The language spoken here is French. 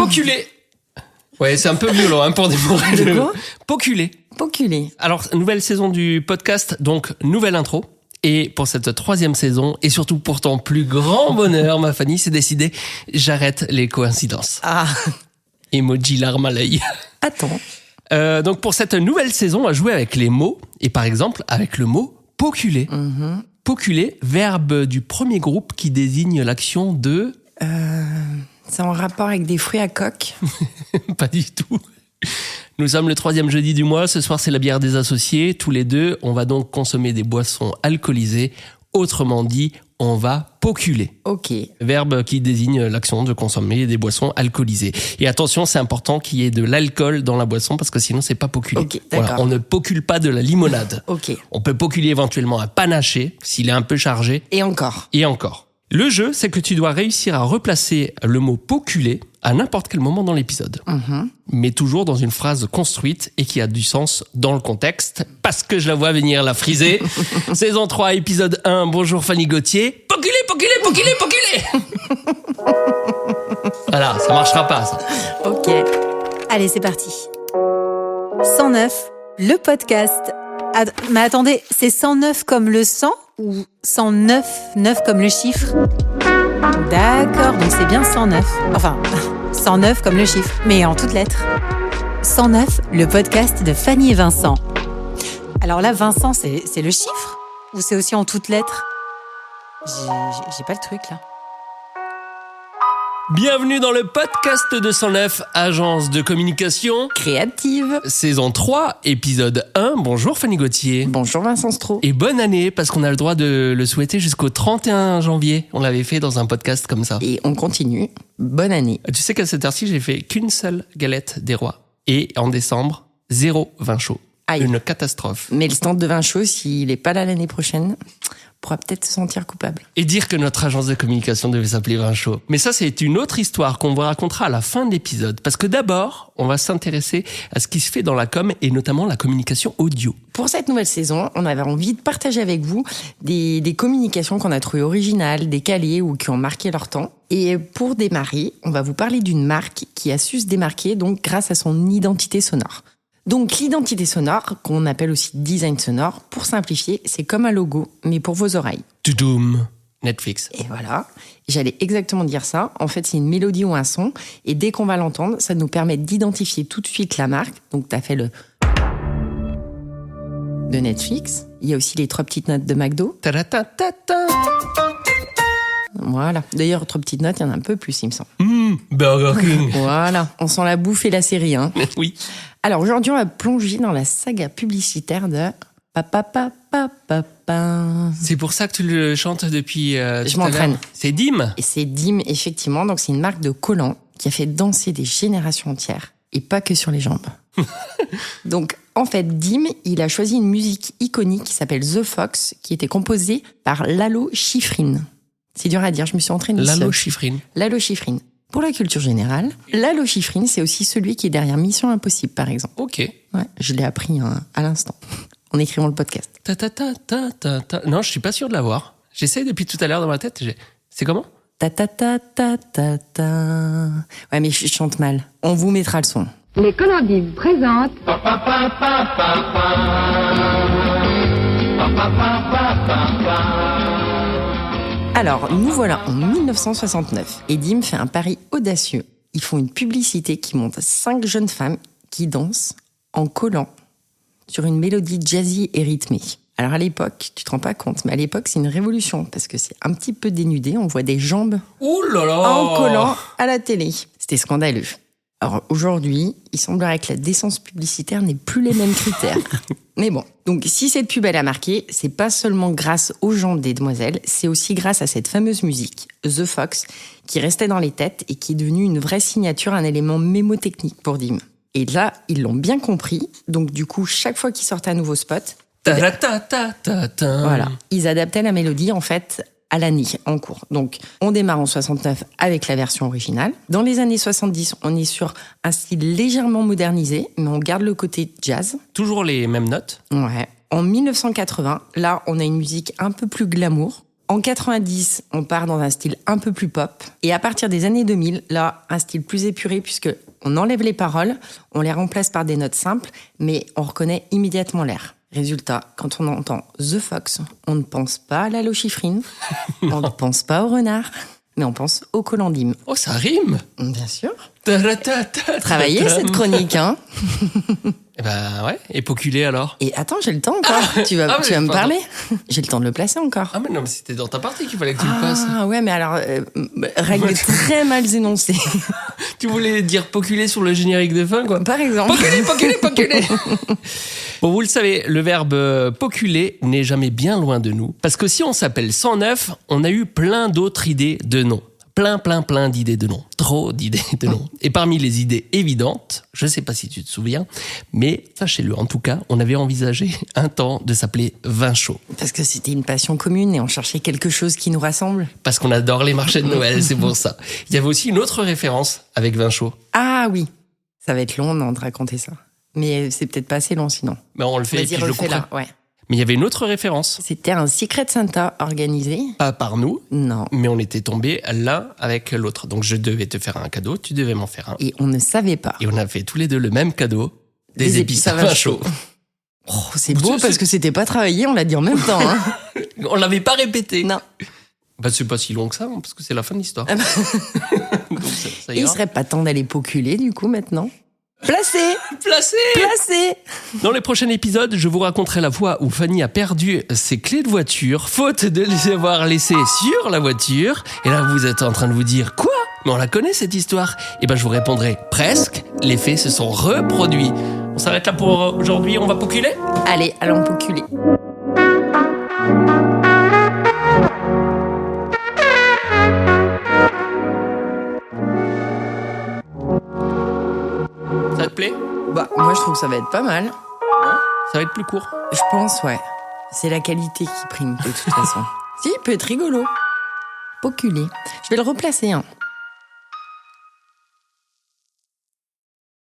Poculé. Ouais, c'est un peu violent pour démorer De quoi ? Poculé. Poculé. Alors, nouvelle saison du podcast, donc nouvelle intro. Et pour cette 3e saison, et surtout pour ton plus grand bonheur, ma Fanny, c'est décidé, j'arrête les coïncidences. Ah, Emoji larme à l'œil. attends. Donc pour cette nouvelle saison, on va jouer avec les mots, et par exemple avec le mot poculer. Poculer, verbe du premier groupe qui désigne l'action de... C'est en rapport avec des fruits à coque. Pas du tout. Nous sommes le 3e jeudi du mois. Ce soir, c'est la bière des associés. Tous les deux, on va donc consommer des boissons alcoolisées. Autrement dit, on va poculer. Ok. Verbe qui désigne l'action de consommer des boissons alcoolisées. Et attention, c'est important qu'il y ait de l'alcool dans la boisson parce que sinon, c'est pas poculer. Ok, d'accord. Voilà, on ne pocule pas de la limonade. Ok. On peut poculer éventuellement un panaché s'il est un peu chargé. Et encore. Et encore. Le jeu, c'est que tu dois réussir à replacer le mot poculer à n'importe quel moment dans l'épisode. Mais toujours dans une phrase construite et qui a du sens dans le contexte. Parce que je la vois venir la friser. Saison 3, épisode 1. Bonjour Fanny Gauthier. Poculer, poculer, poculer, poculer. Voilà, ça marchera pas, ça. Ok. Allez, c'est parti. 109, le podcast. Mais attendez, c'est 109 comme le 100 ou 109, 9 comme le chiffre ? D'accord, donc c'est bien 109. Enfin, 109 comme le chiffre, mais en toutes lettres. 109, le podcast de Fanny et Vincent. Alors là, Vincent, c'est le chiffre ? Ou c'est aussi en toutes lettres ? J'ai pas le truc, là. Bienvenue dans le podcast de 109, agence de communication. Créative. Saison 3, épisode 1. Bonjour Fanny Gauthier. Bonjour Vincent Stroh. Et bonne année, parce qu'on a le droit de le souhaiter jusqu'au 31 janvier. On l'avait fait dans un podcast comme ça. Et on continue. Bonne année. Tu sais qu'à cette heure-ci, j'ai fait qu'une seule galette des rois. Et en décembre, 0 vin chaud. Aïe. Une catastrophe. Mais le stand de vin chaud, s'il n'est pas là l'année prochaine, pourra peut-être se sentir coupable. Et dire que notre agence de communication devait s'appeler Vin Chaud. Mais ça, c'est une autre histoire qu'on vous racontera à la fin de l'épisode. Parce que d'abord, on va s'intéresser à ce qui se fait dans la com et notamment la communication audio. Pour cette nouvelle saison, on avait envie de partager avec vous des communications qu'on a trouvées originales, décalées ou qui ont marqué leur temps. Et pour démarrer, on va vous parler d'une marque qui a su se démarquer donc grâce à son identité sonore. Donc l'identité sonore, qu'on appelle aussi design sonore, pour simplifier, c'est comme un logo, mais pour vos oreilles. Toudoum, Netflix. Et voilà, j'allais exactement dire ça. En fait, c'est une mélodie ou un son, et dès qu'on va l'entendre, ça nous permet d'identifier tout de suite la marque. Donc t'as fait le de Netflix. Il y a aussi les 3 petites notes de McDo. Ta-da-ta-ta-ta. Voilà. D'ailleurs, 3 petites notes, il y en a un peu plus, il me semble. Burger King. Voilà, on sent la bouffe et la série, hein. Oui. Alors aujourd'hui, on va plonger dans la saga publicitaire de pa. C'est pour ça que tu le chantes depuis Je m'entraîne. C'est Dim. Et c'est Dim, effectivement. Donc c'est une marque de collants qui a fait danser des générations entières. Et pas que sur les jambes. Donc en fait, Dim, il a choisi une musique iconique qui s'appelle The Fox, qui était composée par Lalo Schifrin. C'est dur à dire, je me suis entraînée seule. Lalo Schifrin. Lalo Schifrin. Pour la culture générale, Lalo Schifrin, c'est aussi celui qui est derrière Mission Impossible, par exemple. Ok. Ouais, je l'ai appris à l'instant, en écrivant le podcast. Ta. Non, je suis pas sûr de l'avoir. J'essaie depuis tout à l'heure dans ma tête. C'est comment ? Ta. Ouais, mais je chante mal. On vous mettra le son. Les Collandives présentent Alors, nous voilà en 1969 et Dim fait un pari audacieux. Ils font une publicité qui montre 5 jeunes femmes qui dansent en collant sur une mélodie jazzy et rythmée. Alors à l'époque, tu te rends pas compte, mais à l'époque c'est une révolution parce que c'est un petit peu dénudé, on voit des jambes Ouh là là. en collant à la télé. C'était scandaleux. Alors aujourd'hui, il semblerait que la décence publicitaire n'ait plus les mêmes critères. Mais bon, donc si cette pub elle a marqué, c'est pas seulement grâce aux jambes des demoiselles, c'est aussi grâce à cette fameuse musique, The Fox, qui restait dans les têtes et qui est devenue une vraie signature, un élément mémotechnique pour Dim. Et là, ils l'ont bien compris, donc du coup, chaque fois qu'ils sortaient un nouveau spot, voilà, ils adaptaient la mélodie en fait à l'année en cours. Donc, on démarre en 69 avec la version originale. Dans les années 70, on est sur un style légèrement modernisé, mais on garde le côté jazz. Toujours les mêmes notes. Ouais. En 1980, là, on a une musique un peu plus glamour. En 90, on part dans un style un peu plus pop. Et à partir des années 2000, là, un style plus épuré puisque on enlève les paroles, on les remplace par des notes simples, mais on reconnaît immédiatement l'air. Résultat, quand on entend The Fox, on ne pense pas à la lochifrine, on ne pense pas au renard, mais on pense au colandime. Oh, ça rime. Bien sûr. Ta-ra-ta-ta-ta-ta. Travaillez cette chronique, hein. Eh ben ouais, et poculé alors. Et attends, j'ai le temps encore. Tu vas mais me pardon. parler. J'ai le temps de le placer encore. Ah mais non, mais c'était dans ta partie qu'il fallait que tu le passes. Ah ouais, mais alors, règle très mal énoncée. Tu voulais dire poculé sur le générique de fin, quoi. Par exemple. Poculé. Bon, vous le savez, le verbe poculer n'est jamais bien loin de nous. Parce que si on s'appelle 109, on a eu plein d'autres idées de noms. Plein d'idées de noms. Trop d'idées de noms. Et parmi les idées évidentes, je sais pas si tu te souviens, mais sachez-le, en tout cas, on avait envisagé un temps de s'appeler Vin Chaud. Parce que c'était une passion commune et on cherchait quelque chose qui nous rassemble. Parce qu'on adore les marchés de Noël, c'est pour ça. Il y avait aussi une autre référence avec Vin Chaud. Ah oui. Ça va être long, non, de raconter ça. Mais c'est peut-être pas assez long sinon. Mais on le fait et Vas-y, puis je le refais couperai. là. Ouais. Mais il y avait une autre référence. C'était un Secret Santa organisé. Pas par nous, Non. mais on était tombés l'un avec l'autre. Donc je devais te faire un cadeau, tu devais m'en faire un. Et on ne savait pas. Et on a fait tous les deux le même cadeau, des épices à vin chaud. Oh, c'est beau parce que c'était pas travaillé, on l'a dit en même temps. Hein. On l'avait pas répété. Non. Bah c'est pas si long que ça, hein, parce que c'est la fin de l'histoire. Donc ça Et il ira. serait pas temps d'aller poculer du coup maintenant. Placé. Dans les prochains épisodes, je vous raconterai la fois où Fanny a perdu ses clés de voiture, faute de les avoir laissées sur la voiture. Et là, vous êtes en train de vous dire, quoi? Mais on la connaît cette histoire. Et ben, je vous répondrai presque. Les faits se sont reproduits. On s'arrête là pour aujourd'hui, on va poculer? Allez, allons poculer. Ça te plaît? Bah, moi je trouve que ça va être pas mal. Ça va être plus court. Je pense, ouais. C'est la qualité qui prime de toute façon. Si, il peut être rigolo. Poculer. Je vais le replacer, hein.